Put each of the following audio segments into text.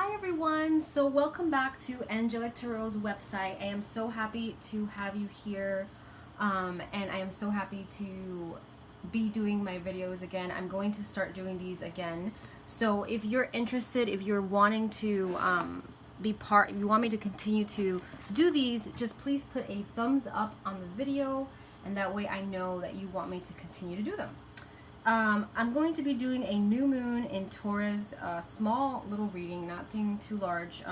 Hi everyone, so welcome back to Angelic Tarot's website. I am so happy to have you here, and I am so happy to be doing my videos again. I'm going to start doing these again. So if you're interested, if you're wanting to be part, if you want me to continue to do these, just please put a thumbs up on the video, and that way I know that you want me to continue to do them. I'm going to be doing a new moon in Taurus, a small little reading, nothing too large.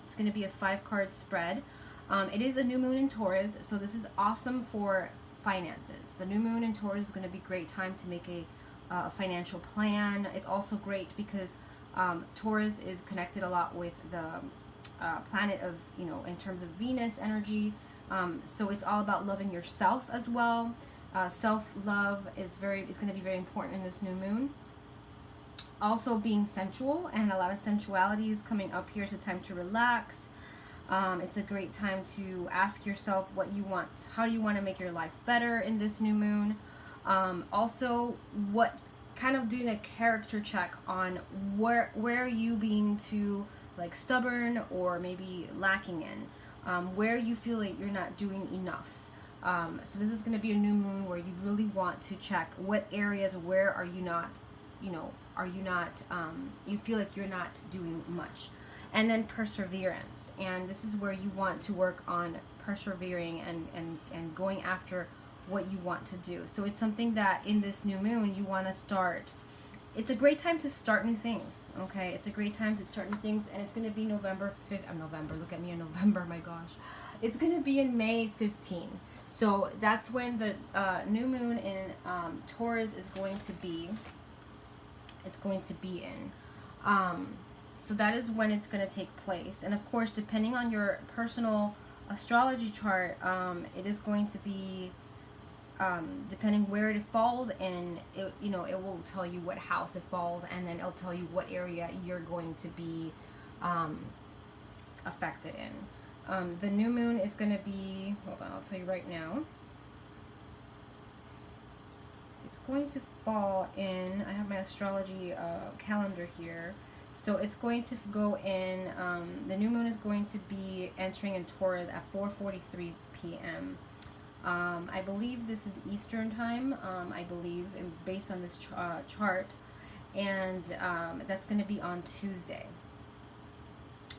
It's going to be a 5-card spread. It is a new moon in Taurus, so this is awesome for finances. The new moon in Taurus is going to be a great time to make a financial plan. It's also great because Taurus is connected a lot with the planet of, in terms of Venus energy. So it's all about loving yourself as well. Self-love is going to be very important in this new moon. Also being sensual, and a lot of sensuality is coming up here. It's a time to relax. It's a great time to ask yourself what you want, how do you want to make your life better in this new moon. Also, what kind of doing a character check on where are you being too stubborn or maybe lacking in, where you feel like you're not doing enough. So this is going to be a new moon where you really want to check what areas, where are you not, you feel like you're not doing much. And then perseverance. And this is where you want to work on persevering and going after what you want to do. So it's something that in this new moon you want to start. It's a great time to start new things, okay? It's a great time to start new things, and it's going to be November 5th. November, look at me in November, my gosh. It's going to be in May 15. So that's when the new moon in Taurus is going to be. It's going to be in. So that is when it's going to take place. And of course, depending on your personal astrology chart, it is going to be, depending where it falls in, it will tell you what house it falls, and then it'll tell you what area you're going to be affected in. The new moon is going to be, hold on, I'll tell you right now. It's going to fall in, I have my astrology calendar here. So it's going to go in, the new moon is going to be entering in Taurus at 4:43 p.m. I believe this is Eastern time, I believe, based on this chart. And that's going to be on Tuesday.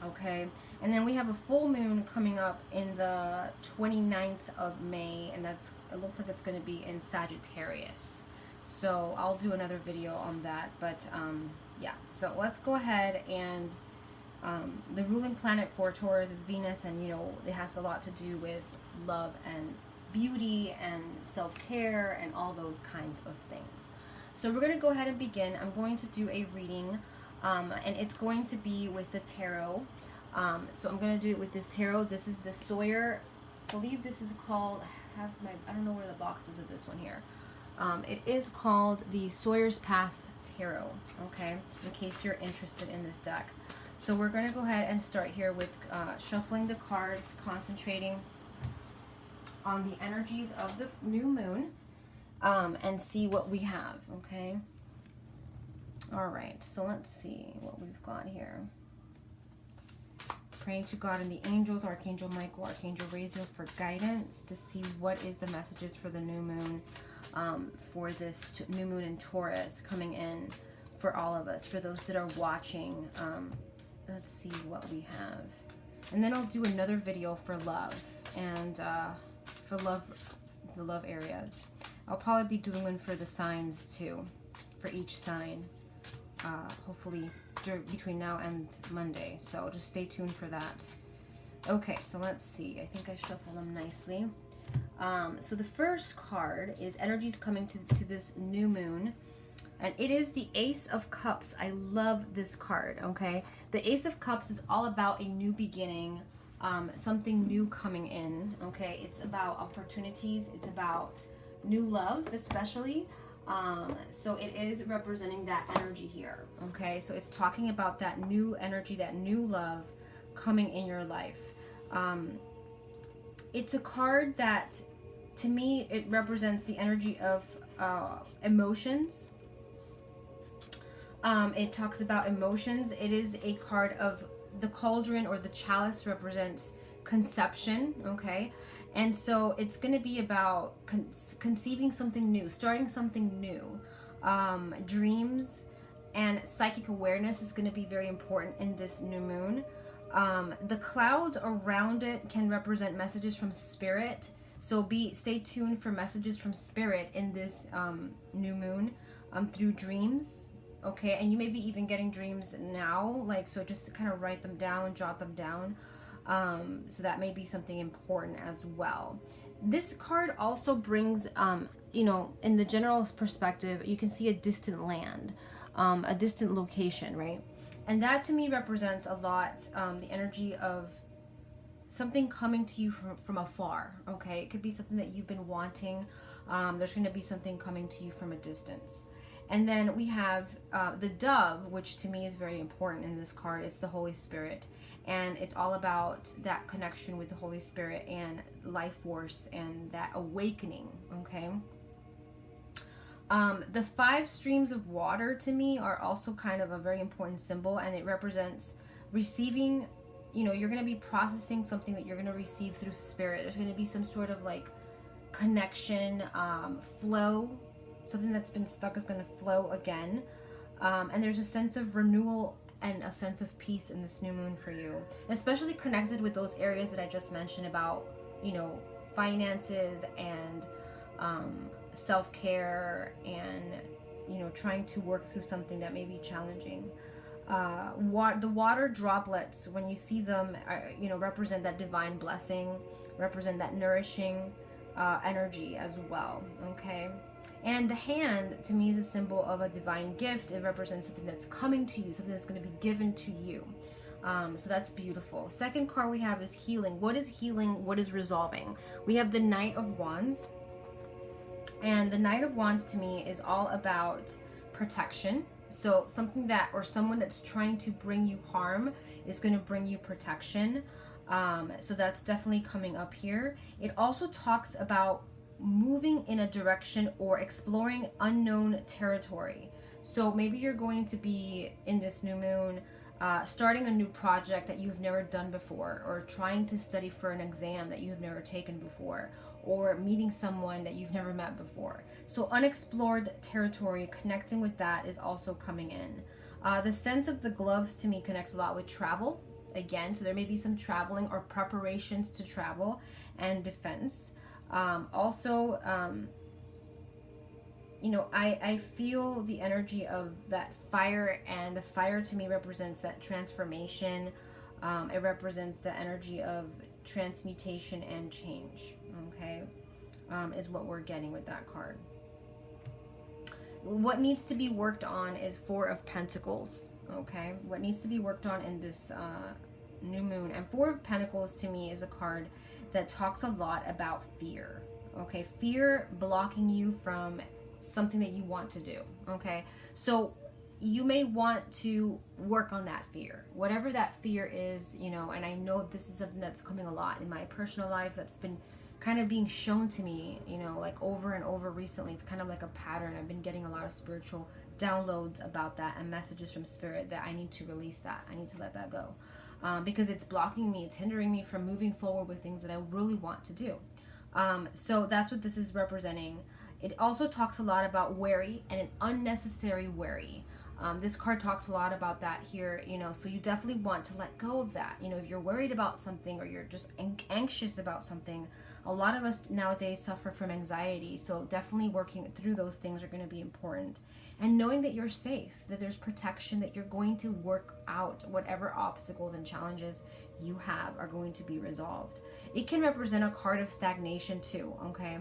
Okay, and then we have a full moon coming up in the 29th of May, and it looks like it's going to be in Sagittarius. So I'll do another video on that, but yeah, so let's go ahead. And the ruling planet for Taurus is Venus, and it has a lot to do with love and beauty and self-care and all those kinds of things. So we're going to go ahead and begin. I'm going to do a reading. And it's going to be with the tarot. So I'm going to do it with this tarot. This is the Sawyer. I believe this is called, I don't know where the box is of this one here. It is called the Sawyer's Path Tarot, okay, in case you're interested in this deck. So we're going to go ahead and start here with shuffling the cards, concentrating on the energies of the new moon, and see what we have, okay? All right, so let's see what we've got here. Praying to God and the angels, Archangel Michael, Archangel Raziel, for guidance to see what is the messages for the new moon, for this new moon in Taurus coming in for all of us, for those that are watching. Let's see what we have. And then I'll do another video for love and for love, the love areas. I'll probably be doing one for the signs too, for each sign. Hopefully between now and Monday, so just stay tuned for that. Okay, so let's see. I think I shuffled them nicely. So the first card is energies coming to this new moon, and it is the Ace of Cups. I love this card, okay? The Ace of Cups is all about a new beginning, something new coming in, okay? It's about opportunities. It's about new love, especially. So it is representing that energy here, okay? So it's talking about that new energy, that new love coming in your life. It's a card that, to me, it represents the energy of emotions, It talks about emotions. It is a card of the cauldron, or the chalice represents conception, okay? And so it's going to be about conceiving something new, starting something new. Dreams and psychic awareness is going to be very important in this new moon. The clouds around it can represent messages from spirit. So stay tuned for messages from spirit in this new moon through dreams. Okay, and you may be even getting dreams now, like, so just kind of write them down, jot them down. So that may be something important as well. This card also brings, in the general perspective, you can see a distant land, a distant location, right? And that to me represents a lot the energy of something coming to you from afar, okay? It could be something that you've been wanting. There's going to be something coming to you from a distance. And then we have the dove, which to me is very important in this card. It's the Holy Spirit. And it's all about that connection with the Holy Spirit and life force and that awakening, okay? The 5 streams of water to me are also kind of a very important symbol, and it represents receiving, you're going to be processing something that you're going to receive through spirit. There's going to be some sort of like connection, flow. Something that's been stuck is going to flow again. And there's a sense of renewal and a sense of peace in this new moon for you, especially connected with those areas that I just mentioned about, finances and self-care and, trying to work through something that may be challenging. The water droplets, when you see them, represent that divine blessing, represent that nourishing energy as well, okay? And the hand, to me, is a symbol of a divine gift. It represents something that's coming to you, something that's going to be given to you. So that's beautiful. Second card we have is healing. What is healing? What is resolving? We have the Knight of Wands. And the Knight of Wands, to me, is all about protection. So something that, or someone that's trying to bring you harm is going to bring you protection. So that's definitely coming up here. It also talks about moving in a direction or exploring unknown territory. So maybe you're going to be in this new moon starting a new project that you've never done before, or trying to study for an exam that you've never taken before, or meeting someone that you've never met before. So unexplored territory, connecting with that is also coming in. The sense of the gloves to me connects a lot with travel again, so there may be some traveling or preparations to travel, and defense. I feel the energy of that fire, and the fire to me represents that transformation. It represents the energy of transmutation and change, okay, is what we're getting with that card. What needs to be worked on is 4 of Pentacles, okay? What needs to be worked on in this new moon. And 4 of Pentacles to me is a card that talks a lot about fear, okay? Fear blocking you from something that you want to do, okay? So you may want to work on that fear, whatever that fear is, and I know this is something that's coming a lot in my personal life, that's been kind of being shown to me, like over and over recently. It's kind of like a pattern. I've been getting a lot of spiritual downloads about that and messages from spirit that I need to release that. I need to let that go. Because it's blocking me, it's hindering me from moving forward with things that I really want to do. So that's what this is representing. It also talks a lot about worry and an unnecessary worry. This card talks a lot about that here, so you definitely want to let go of that. If you're worried about something, or you're just anxious about something, a lot of us nowadays suffer from anxiety, so definitely working through those things are going to be important. And knowing that you're safe, that there's protection, that you're going to work out whatever obstacles and challenges you have are going to be resolved. It can represent a card of stagnation too, okay?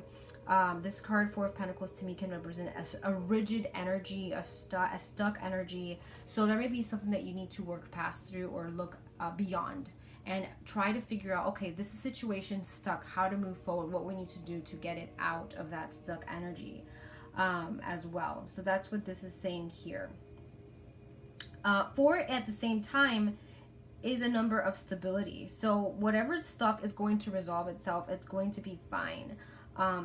This card, 4 of Pentacles, to me can represent a rigid energy, a stuck energy. So there may be something that you need to work past through, or look beyond, and try to figure out, okay, this situation stuck, how to move forward, what we need to do to get it out of that stuck energy as well. So that's what this is saying here. 4 at the same time is a number of stability. So whatever's stuck is going to resolve itself. It's going to be fine.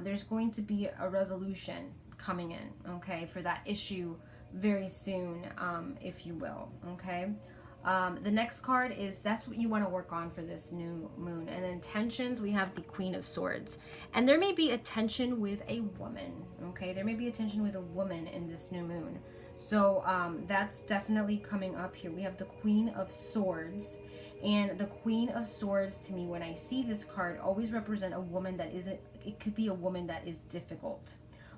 There's going to be a resolution coming in, okay, for that issue very soon, if you will. Okay. The next card is, that's what you want to work on for this new moon. And then tensions, we have the Queen of Swords. And there may be a tension with a woman, okay? There may be a tension with a woman in this new moon. So that's definitely coming up here. We have the Queen of Swords. And the Queen of Swords, to me, when I see this card, always represent a woman that isn't, it could be a woman that is difficult.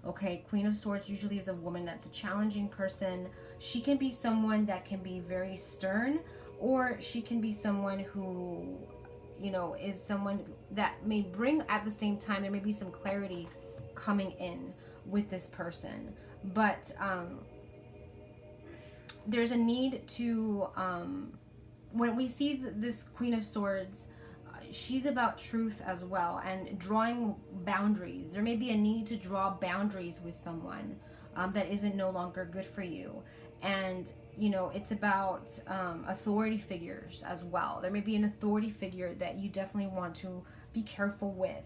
Okay, Queen of Swords usually is a woman that's a challenging person. She can be someone that can be very stern, or she can be someone who, you know, is someone that may bring, at the same time, there may be some clarity coming in with this person. But there's a need to, when we see this Queen of Swords, she's about truth as well, and drawing boundaries. There may be a need to draw boundaries with someone that isn't no longer good for you. And, you know, it's about authority figures as well. There may be an authority figure that you definitely want to be careful with.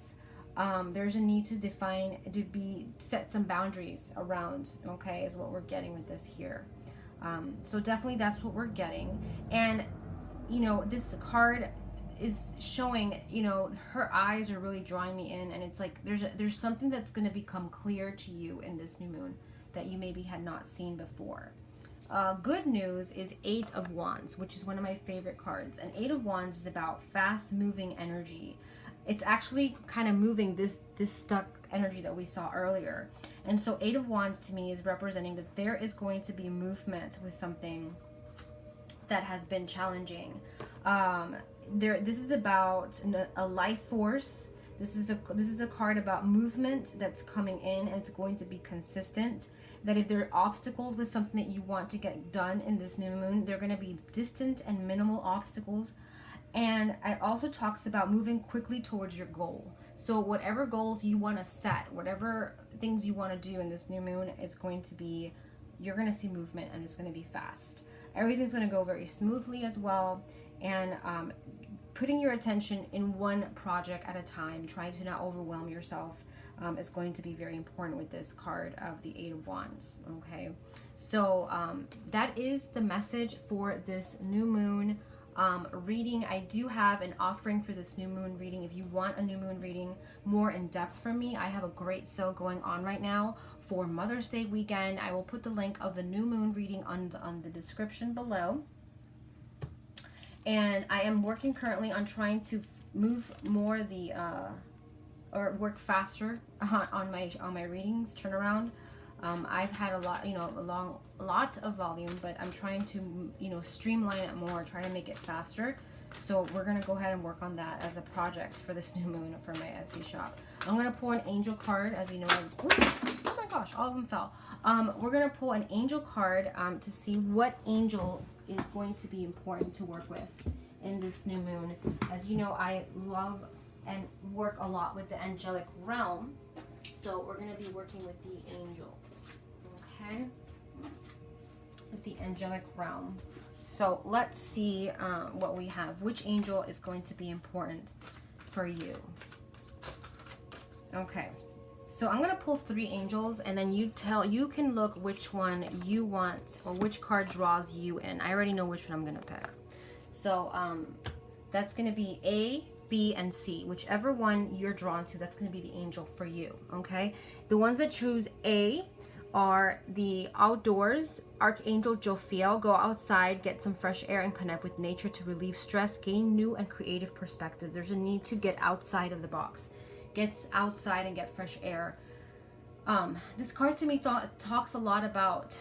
There's a need to set some boundaries around, okay, is what we're getting with this here. So definitely that's what we're getting. And, you know, this card is showing, you know, her eyes are really drawing me in, and it's like there's something that's going to become clear to you in this new moon that you maybe had not seen before. Good news is Eight of Wands, which is one of my favorite cards. And Eight of Wands is about fast moving energy. It's actually kind of moving this stuck energy that we saw earlier. And so Eight of Wands to me is representing that there is going to be movement with something that has been challenging. This is about a life force. This is a card about movement that's coming in, and it's going to be consistent. That if there are obstacles with something that you want to get done in this new moon, they're going to be distant and minimal obstacles. And it also talks about moving quickly towards your goal. So whatever goals you want to set, whatever things you want to do in this new moon, it's going to be, you're going to see movement, and it's going to be fast. Everything's going to go very smoothly as well. And putting your attention in one project at a time, trying to not overwhelm yourself, is going to be very important with this card of the Eight of Wands. Okay, so that is the message for this new moon reading. I do have an offering for this new moon reading. If you want a new moon reading more in depth from me, I have a great sale going on right now for Mother's Day weekend. I will put the link of the new moon reading on the description below. And I am working currently on trying to move more or work faster on my readings, turnaround. I've had a lot, you know, a lot of volume, but I'm trying to, you know, streamline it more, try to make it faster. So we're going to go ahead and work on that as a project for this new moon for my Etsy shop. I'm going to pull an angel card, as you know. Oh my gosh, all of them fell. We're going to pull an angel card to see what angel is going to be important to work with in this new moon. As you know, I love and work a lot with the angelic realm. So we're going to be working with the angels. Okay? With the angelic realm. So let's see what we have. Which angel is going to be important for you? Okay. So I'm going to pull 3 angels, and then you can look which one you want, or which card draws you in. I already know which one I'm going to pick. So that's going to be A, B, and C. Whichever one you're drawn to, that's going to be the angel for you. Okay. The ones that choose A are the outdoors, Archangel Jophiel. Go outside, get some fresh air, and connect with nature to relieve stress, gain new and creative perspectives. There's a need to get outside of the box. Get outside and get fresh air. This card to me talks a lot about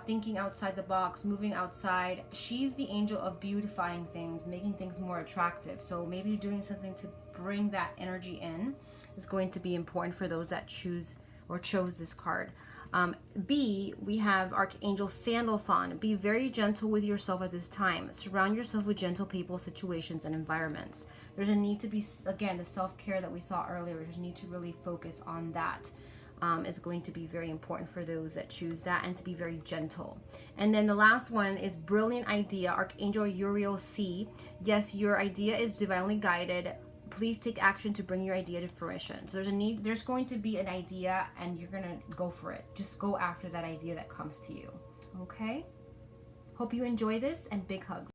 thinking outside the box, moving outside. She's the angel of beautifying things, making things more attractive. So maybe doing something to bring that energy in is going to be important for those that choose or chose this card. B, we have Archangel Sandalphon. Be very gentle with yourself at this time. Surround yourself with gentle people, situations, and environments. There's a need to be, again, the self-care that we saw earlier. There's a need to really focus on that. Is going to be very important for those that choose that, and to be very gentle. And then the last one is Brilliant Idea, Archangel Uriel C. Yes, your idea is divinely guided. Please take action to bring your idea to fruition. So there's going to be an idea, and you're going to go for it. Just go after that idea that comes to you. Okay? Hope you enjoy this, and big hugs.